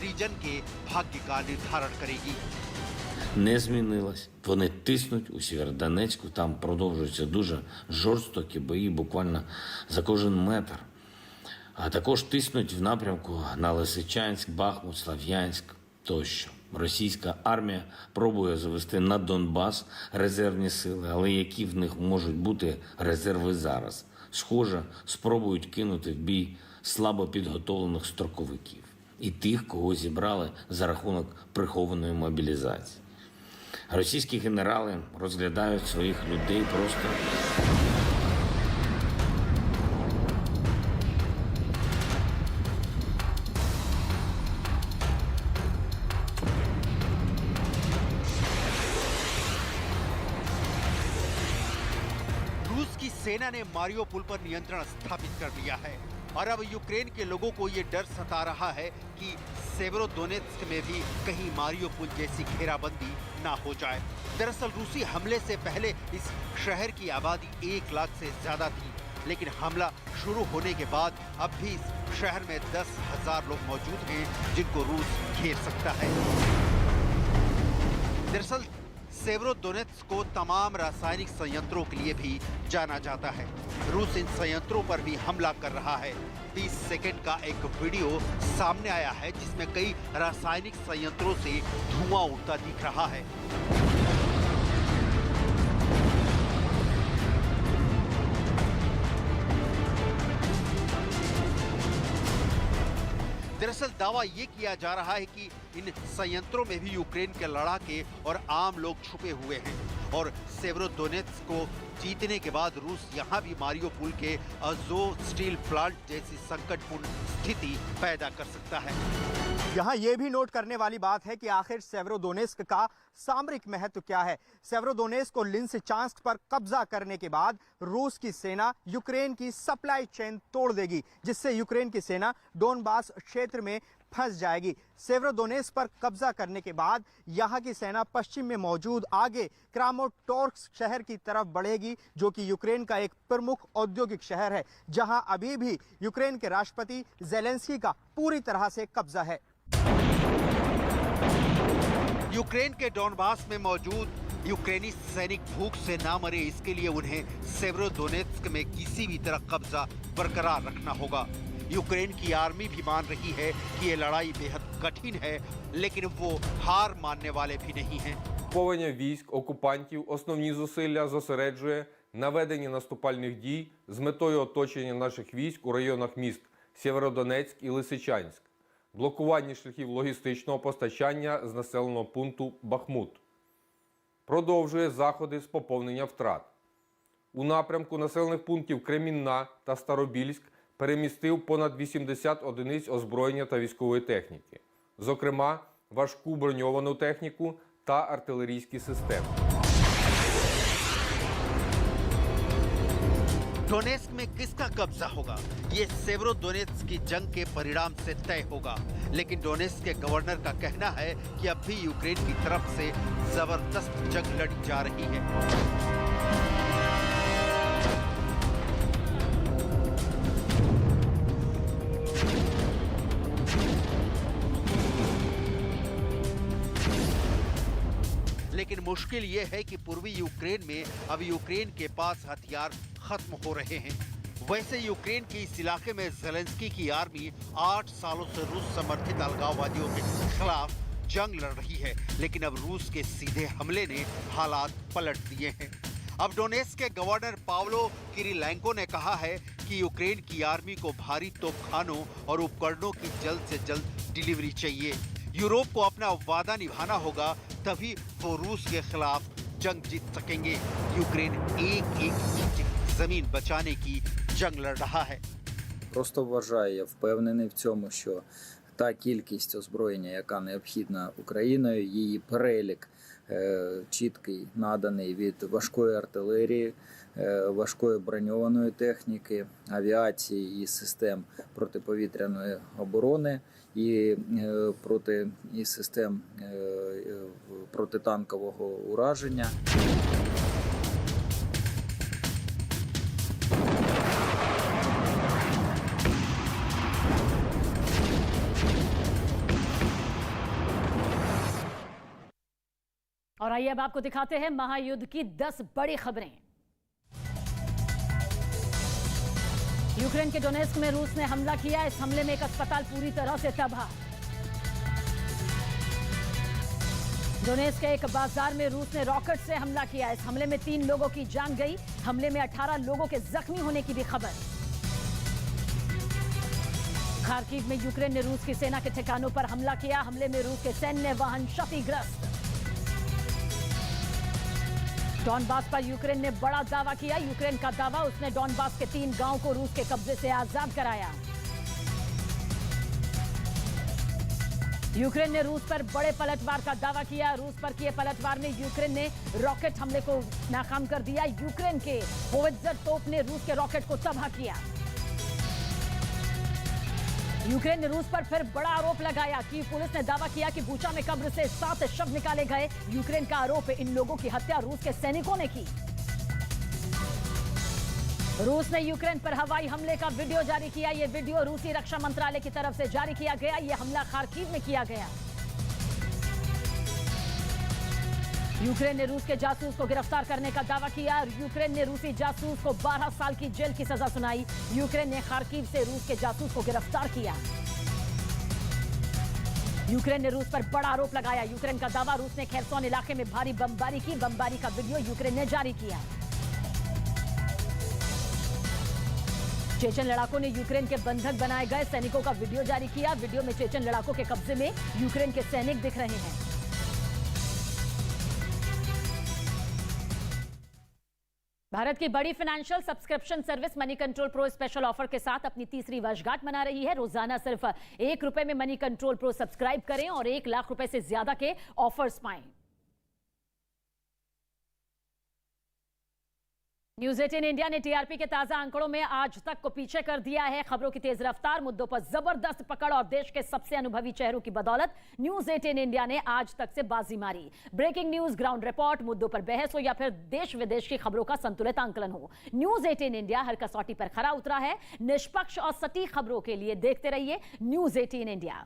रीजन के भाग्य का निर्धारण करेगी। Не змінилась. Вони тиснуть у Сєвєродонецьку, там продовжуються дуже жорстокі бої, буквально за кожен метр. А також тиснуть в напрямку на Лисичанськ, Бахмут, Слов'янськ тощо. Російська армія пробує завести на Донбас резервні сили, але які в них можуть бути резерви зараз? Схоже, спробують кинути в бій слабо підготовлених строковиків і тих, кого зібрали за рахунок прихованої мобілізації. Російські генерали розглядають своїх людей просто रूस की सेना ने मारियोपोल पर नियंत्रण स्थापित कर लिया है और अब यूक्रेन के लोगों को ये डर सता रहा है कि सेवेरोदोनेत्स्क में भी कहीं मारियोपोल जैसी घेराबंदी ना हो जाए। दरअसल रूसी हमले से पहले इस शहर की आबादी 1 लाख से ज्यादा थी, लेकिन हमला शुरू होने के बाद अब भी इस शहर में 10,000 लोग मौजूद हैं जिनको रूस घेर सकता है। दरअसल सेवेरोदोनेत्स्क को तमाम रासायनिक संयंत्रों के लिए भी जाना जाता है। रूस इन संयंत्रों पर भी हमला कर रहा है। 30 सेकंड का एक वीडियो सामने आया है जिसमें कई रासायनिक संयंत्रों से धुआं उड़ता दिख रहा है। दरअसल दावा ये किया जा रहा है कि इन संयंत्रों में भी यूक्रेन के लड़ाके और आम लोग छुपे हुए हैं और सेवेरोदोनेत्स्क को जीतने के बाद रूस यहां भी मारियोपोल के अज़ोव स्टील प्लांट जैसी संकटपूर्ण स्थिति पैदा कर सकता है। यहाँ ये भी नोट करने वाली बात है कि आखिर सेवेरोदोनेत्स्क का सामरिक महत्व क्या है। सेवेरोदोनेत्स्क को लिसिचांस्क पर कब्जा करने के बाद रूस की सेना यूक्रेन की सप्लाई चेन तोड़ देगी, जिससे यूक्रेन की सेना डोनबास क्षेत्र में फंस जाएगी। सेवेरोदोनेत्स्क पर कब्जा करने के बाद यहाँ की सेना पश्चिम में मौजूद आगे क्रामाटोर्स्क शहर की तरफ बढ़ेगी, जो कि यूक्रेन का एक प्रमुख औद्योगिक शहर है, जहां अभी भी यूक्रेन के राष्ट्रपति ज़ेलेंस्की का पूरी तरह से कब्जा है। यूक्रेन के डोनबास में मौजूद यूक्रेनी सैनिक भूख से ना मरे, इसके लिए उन्हें सेवेरोदोनेत्स्क में किसी भी तरह कब्जा बरकरार रखना होगा। यूक्रेन की आर्मी भी मान रही है कि ये लड़ाई बेहद कठिन है, लेकिन वो हार मानने वाले भी नहीं हैं। Угруповання військ окупантів основні зусилля зосереджує на веденні наступальних дій з метою оточення наших військ у районах міст Сєвєродонецьк і Лисичанськ, блокуванні шляхів логістичного постачання з населеного пункту Бахмут. Продовжує заходи з поповнення втрат. У напрямку населених пунктів Кремінна та Старобільськ перемістив понад 80 одиниць озброєння та військової техніки, зокрема важку броньовану техніку та артилерійські системи. डोनेत्स्क में किसका कब्जा होगा, ये सेवेरोदोनेत्स्क की जंग के परिणाम से तय होगा। लेकिन डोनेत्स्क के गवर्नर का कहना है कि अब भी यूक्रेन की तरफ से जबरदस्त जंग लड़ी जा रही है। लेकिन मुश्किल ये है कि पूर्वी यूक्रेन में अब यूक्रेन के पास हथियार खत्म हो रहे हैं। वैसे यूक्रेन के इस इलाके में ज़ेलेंस्की की आर्मी 8 सालों से रूस समर्थित अलगाववादियों के खिलाफ जंग लड़ रही है, लेकिन अब रूस के सीधे हमले ने हालात पलट दिए हैं। अब डोनेत्स्क के गवर्नर पावलो किरिलेंको ने कहा है कि यूक्रेन की आर्मी को भारी तोपखानों और उपकरणों की जल्द से जल्द डिलीवरी चाहिए। यूरोप को अपना वादा निभाना होगा, तभी वो रूस के खिलाफ जंग जीत सकेंगे। यूक्रेन एक इंच जमीन बचाने की जंग लड़ रहा है। Просто вважаю, я впевнений в цьому, що та кількість озброєння, яка необхідна Україною, її перелік чіткий, наданий від важкої артилерії, важкої броньованої техніки, авіації і систем протиповітряної оборони, і систем протитанкового ураження. और आइए अब आपको दिखाते हैं महायुद्ध की 10 बड़ी खबरें। यूक्रेन के डोनेत्स्क में रूस ने हमला किया। इस हमले में एक अस्पताल पूरी तरह से तबाह। डोनेत्स्क के एक बाजार में रूस ने रॉकेट से हमला किया। इस हमले में 3 लोगों की जान गई। हमले में 18 लोगों के जख्मी होने की भी खबर। खार्किव में यूक्रेन ने रूस की सेना के ठिकानों पर हमला किया। हमले में रूस के सैन्य वाहन क्षतिग्रस्त। डॉनबास पर यूक्रेन ने बड़ा दावा किया। यूक्रेन का दावा, उसने डॉनबास के 3 गांव को रूस के कब्जे से आजाद कराया। यूक्रेन ने रूस पर बड़े पलटवार का दावा किया। रूस पर किए पलटवार में यूक्रेन ने रॉकेट हमले को नाकाम कर दिया। यूक्रेन के होवित्जर तोप ने रूस के रॉकेट को तबाह किया। यूक्रेन ने रूस पर फिर बड़ा आरोप लगाया कि पुलिस ने दावा किया कि बूचा में कब्र से 7 शव निकाले गए। यूक्रेन का आरोप है इन लोगों की हत्या रूस के सैनिकों ने की। रूस ने यूक्रेन पर हवाई हमले का वीडियो जारी किया। यह वीडियो रूसी रक्षा मंत्रालय की तरफ से जारी किया गया। यह हमला खार्किव में किया गया। यूक्रेन ने रूस के जासूस को गिरफ्तार करने का दावा किया। यूक्रेन ने रूसी जासूस को 12 साल की जेल की सजा सुनाई। यूक्रेन ने खार्किव से रूस के जासूस को गिरफ्तार किया। यूक्रेन ने रूस पर बड़ा आरोप लगाया। यूक्रेन का दावा, रूस ने खेरसोन इलाके में भारी बमबारी की। बमबारी का वीडियो यूक्रेन ने जारी किया। चेचन लड़ाकों ने यूक्रेन के बंधक बनाए गए सैनिकों का वीडियो जारी किया। वीडियो में चेचन लड़ाकों के कब्जे में यूक्रेन के सैनिक दिख रहे हैं। भारत की बड़ी financial subscription service money control pro special offer के साथ अपनी तीसरी वर्षगांठ मना रही है। रोजाना सिर्फ ₹1 में मनी कंट्रोल प्रो सब्सक्राइब करें और ₹1 लाख से ज्यादा के ऑफर्स पाएं। न्यूज 18 इंडिया ने टीआरपी के ताजा आंकड़ों में आज तक को पीछे कर दिया है। खबरों की तेज रफ्तार, मुद्दों पर जबरदस्त पकड़ और देश के सबसे अनुभवी चेहरों की बदौलत न्यूज 18 इंडिया ने आज तक से बाजी मारी। ब्रेकिंग न्यूज, ग्राउंड रिपोर्ट, मुद्दों पर बहस हो या फिर देश विदेश की खबरों का संतुलित आंकलन हो, न्यूज 18 इंडिया हर कसौटी पर खरा उतरा है। निष्पक्ष और सटीक खबरों के लिए देखते रहिए news 18 India.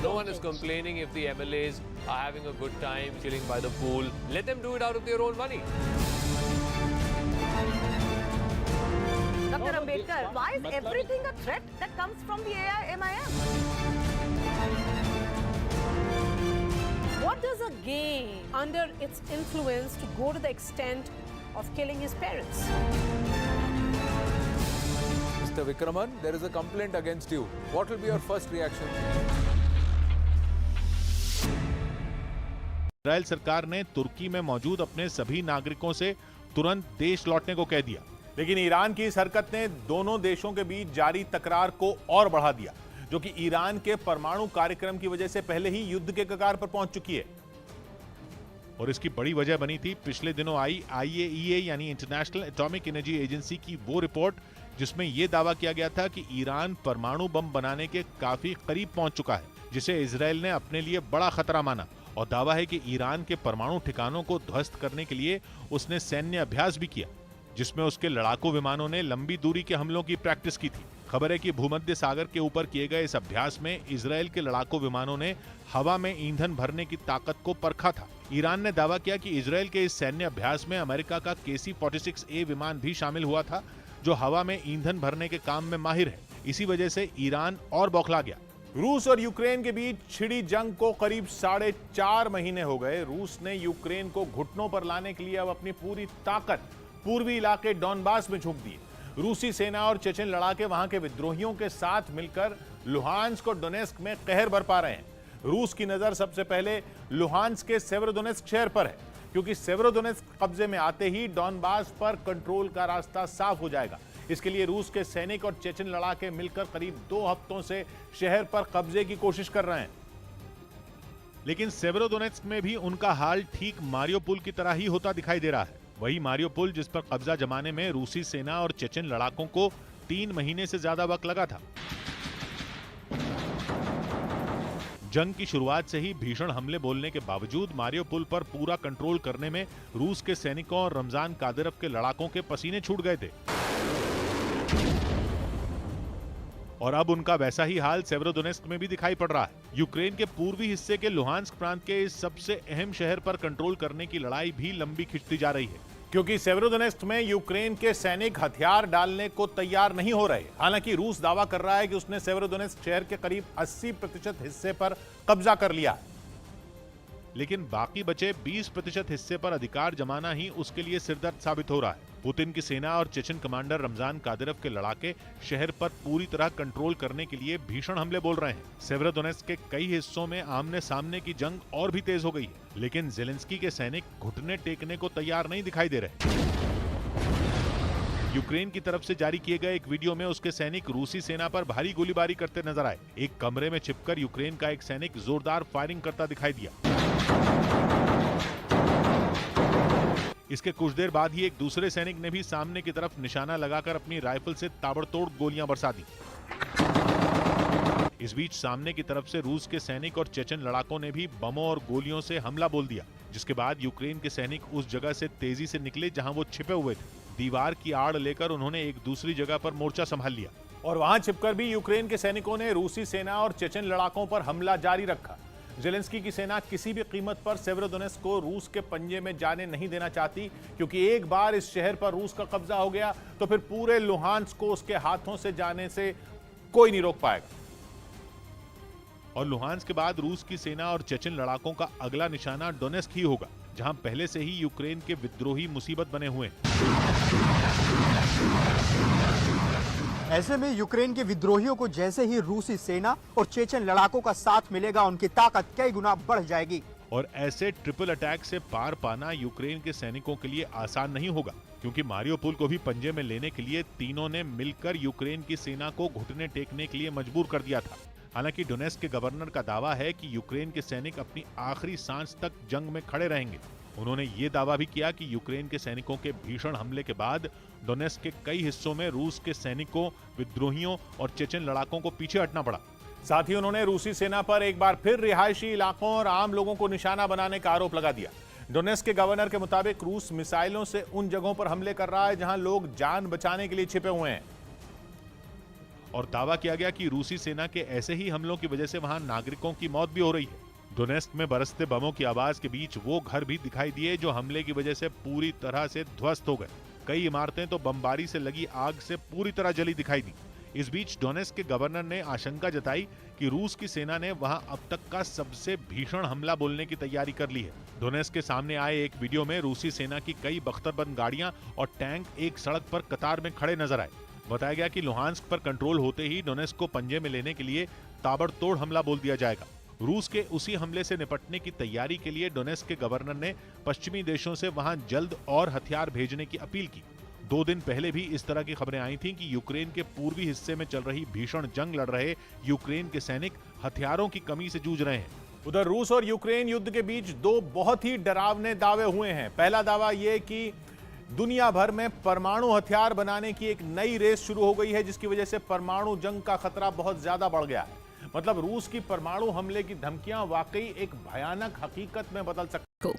No one is complaining if the MLAs are having a good time chilling by the pool. Let them do it out of their own money. Dr. Ambedkar, why is everything a threat that comes from the AIMIM? What does a gain under its influence to go to the extent of killing his parents? Mr. Vikraman, there is a complaint against you. What will be your first reaction? Israel सरकार ने तुर्की में मौजूद अपने सभी नागरिकों से तुरंत देश लौटने को कह दिया। लेकिन ईरान की इस हरकत ने दोनों देशों के बीच जारी तकरार को और बढ़ा दिया, जो कि ईरान के परमाणु कार्यक्रम की वजह से पहले ही युद्ध के कगार पर पहुंच चुकी है। और इसकी बड़ी वजह बनी थी पिछले दिनों आई IAEA यानी इंटरनेशनल एटॉमिक एनर्जी एजेंसी की वो रिपोर्ट, जिसमें यह दावा किया गया था कि ईरान परमाणु बम बनाने के काफी करीब पहुंच चुका है, जिसे इजराइल ने अपने लिए बड़ा खतरा माना। और दावा है कि ईरान के परमाणु ठिकानों को ध्वस्त करने के लिए उसने सैन्य अभ्यास भी किया, जिसमें उसके लड़ाकू विमानों ने लंबी दूरी के हमलों की प्रैक्टिस की थी। खबर है कि भूमध्य सागर के ऊपर किए गए इस अभ्यास में इजराइल के लड़ाकू विमानों ने हवा में ईंधन भरने की ताकत को परखा था। ईरान ने दावा किया कि इजराइल के इस सैन्य अभ्यास में अमेरिका का KC-46A विमान भी शामिल हुआ था, जो हवा में ईंधन भरने के काम में माहिर है। इसी वजह से ईरान और बौखला गया। रूस और यूक्रेन के बीच छिड़ी जंग को करीब 4.5 महीने हो गए। रूस ने यूक्रेन को घुटनों पर लाने के लिए अब अपनी पूरी ताकत पूर्वी इलाके डॉनबास में झोंक दी। रूसी सेना और चेचन लड़ाके वहां के विद्रोहियों के साथ मिलकर लुहांस्क और डोनेस्क में कहर बरपा रहे हैं। रूस की नजर सबसे पहले लुहांस्क के सेवेरोडोनेस्क शहर पर है, क्योंकि सेवेरोडोनेस्क कब्जे में आते ही डॉनबास पर कंट्रोल का रास्ता साफ हो जाएगा। इसके लिए रूस के सैनिक और चेचन लड़ाके मिलकर करीब 2 हफ्तों से शहर पर कब्जे की कोशिश कर रहे हैं। लेकिन सेवेरोडोनेस्क में भी उनका हाल ठीक मारियोपोल की तरह ही होता दिखाई दे रहा है। वही मारियोपोल जिस पर कब्जा जमाने में रूसी सेना और चेचन लड़ाकों को 3 महीने से ज्यादा वक्त लगा था। जंग की शुरुआत से ही भीषण हमले बोलने के बावजूद मारियोपोल पर पूरा कंट्रोल करने में रूस के सैनिकों और रमजान कादिरव के लड़ाकों के पसीने छूट गए थे। और अब उनका वैसा ही हाल सेवेरोडोनेस्क में भी दिखाई पड़ रहा है। यूक्रेन के पूर्वी हिस्से के लुहांस्क प्रांत के इस सबसे अहम शहर पर कंट्रोल करने की लड़ाई भी लंबी खिंचती जा रही है, क्योंकि सेवेरोडोनेस्क में यूक्रेन के सैनिक हथियार डालने को तैयार नहीं हो रहे। हालांकि रूस दावा कर रहा है कि उसने सेवेरोडोनेस्क शहर के करीब 80% हिस्से पर कब्जा कर लिया, लेकिन बाकी बचे 20% हिस्से पर अधिकार जमाना ही उसके लिए सिरदर्द साबित हो रहा है। पुतिन की सेना और चेचन कमांडर रमजान कादिरोव के लड़ाके शहर पर पूरी तरह कंट्रोल करने के लिए भीषण हमले बोल रहे हैं। सेवेरोडोनेस्क के कई हिस्सों में आमने सामने की जंग और भी तेज हो गई है, लेकिन जेलेंस्की के सैनिक घुटने टेकने को तैयार नहीं दिखाई दे रहे। यूक्रेन की तरफ से जारी किए गए एक वीडियो में उसके सैनिक रूसी सेना पर भारी गोलीबारी करते नजर आए। एक कमरे में छिपकर यूक्रेन का एक सैनिक जोरदार फायरिंग करता दिखाई दिया। इसके कुछ देर बाद ही एक दूसरे सैनिक ने भी सामने की तरफ निशाना लगाकर अपनी राइफल से ताबड़तोड़ गोलियां बरसा दी। इस बीच सामने की तरफ से रूस के सैनिक और चेचन लड़ाकों ने भी बमों और गोलियों से हमला बोल दिया, जिसके बाद यूक्रेन के सैनिक उस जगह से तेजी से निकले जहां वो छिपे हुए थे। दीवार की आड़ लेकर उन्होंने एक दूसरी जगह पर मोर्चा संभाल लिया और वहां छिपकर भी यूक्रेन के सैनिकों ने रूसी सेना और चेचन लड़ाकों पर हमला जारी रखा। जेलेंस्की की सेना किसी भी कीमत पर सेवेरोडोनेस्क को रूस के पंजे में जाने नहीं देना चाहती, क्योंकि एक बार इस शहर पर रूस का कब्जा हो गया तो फिर पूरे लुहांस्क को उसके हाथों से जाने से कोई नहीं रोक पाएगा। और लुहांस्क के बाद रूस की सेना और चेचन लड़ाकों का अगला निशाना डोनेस्क ही होगा, जहां पहले से ही यूक्रेन के विद्रोही मुसीबत बने हुए हैं। ऐसे में यूक्रेन के विद्रोहियों को जैसे ही रूसी सेना और चेचन लड़ाकों का साथ मिलेगा, उनकी ताकत कई गुना बढ़ जाएगी। और ऐसे ट्रिपल अटैक से पार पाना यूक्रेन के सैनिकों के लिए आसान नहीं होगा, क्योंकि मारियोपोल को भी पंजे में लेने के लिए तीनों ने मिलकर यूक्रेन की सेना को घुटने टेकने के लिए मजबूर कर दिया था। हालांकि डोनेस्क के गवर्नर का दावा है कि यूक्रेन के सैनिक अपनी आखिरी सांस तक जंग में खड़े रहेंगे। उन्होंने ये दावा भी किया कि यूक्रेन के सैनिकों के भीषण हमले के बाद डोनेस्क के कई हिस्सों में रूस के सैनिकों, विद्रोहियों और चेचन लड़ाकों को पीछे हटना पड़ा। साथ ही उन्होंने रूसी सेना पर एक बार फिर रिहायशी इलाकों और आम लोगों को निशाना बनाने का आरोप लगा दिया। डोनेस्क के गवर्नर के मुताबिक रूस मिसाइलों से उन जगहों पर हमले कर रहा है जहां लोग जान बचाने के लिए छिपे हुए हैं। और दावा किया गया कि रूसी सेना के ऐसे ही हमलों की वजह से वहां नागरिकों की मौत भी हो रही है। डोनेस्क में बरसते बमों की आवाज के बीच वो घर भी दिखाई दिए जो हमले की वजह से पूरी तरह से ध्वस्त हो गए। कई इमारतें तो बमबारी से लगी आग से पूरी तरह जली दिखाई दी। इस बीच डोनेस्क के गवर्नर ने आशंका जताई कि रूस की सेना ने वहां अब तक का सबसे भीषण हमला बोलने की तैयारी कर ली है। डोनेस्क के सामने आए एक वीडियो में रूसी सेना की कई बख्तरबंद गाड़ियां और टैंक एक सड़क पर कतार में खड़े नजर आए। बताया गया कि लुहांस्क पर कंट्रोल होते ही डोनेस्क को पंजे में लेने के लिए ताबड़तोड़ हमला बोल दिया जाएगा। रूस के उसी हमले से निपटने की तैयारी के लिए डोनेस्क के गवर्नर ने पश्चिमी देशों से वहां जल्द और हथियार भेजने की अपील की। 2 दिन पहले भी इस तरह की खबरें आई थीं कि यूक्रेन के पूर्वी हिस्से में चल रही भीषण जंग लड़ रहे यूक्रेन के सैनिक हथियारों की कमी से जूझ रहे हैं। उधर रूस और यूक्रेन युद्ध के बीच 2 बहुत ही डरावने दावे हुए हैं। पहला दावा यह कि दुनिया भर में परमाणु हथियार बनाने की एक नई रेस शुरू हो गई है, जिसकी वजह से परमाणु जंग का खतरा बहुत ज्यादा बढ़ गया है। मतलब रूस की परमाणु हमले की धमकियां वाकई एक भयानक हकीकत में बदल सकती हैं।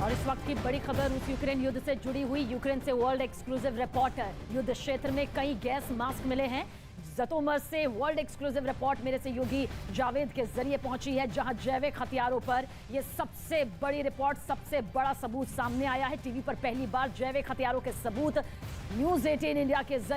और इस वक्त की बड़ी खबर रूस यूक्रेन युद्ध से जुड़ी हुई। यूक्रेन से वर्ल्ड एक्सक्लूसिव रिपोर्टर। युद्ध क्षेत्र में कई गैस मास्क मिले हैं। जतोमर से वर्ल्ड एक्सक्लूसिव रिपोर्ट मेरे सहयोगी जावेद के जरिए पहुंची है, जहां जैविक हथियारों पर यह सबसे बड़ी रिपोर्ट, सबसे बड़ा सबूत सामने आया है। टीवी पर पहली बार जैविक हथियारों के सबूत न्यूज़ 18 इंडिया के जरिए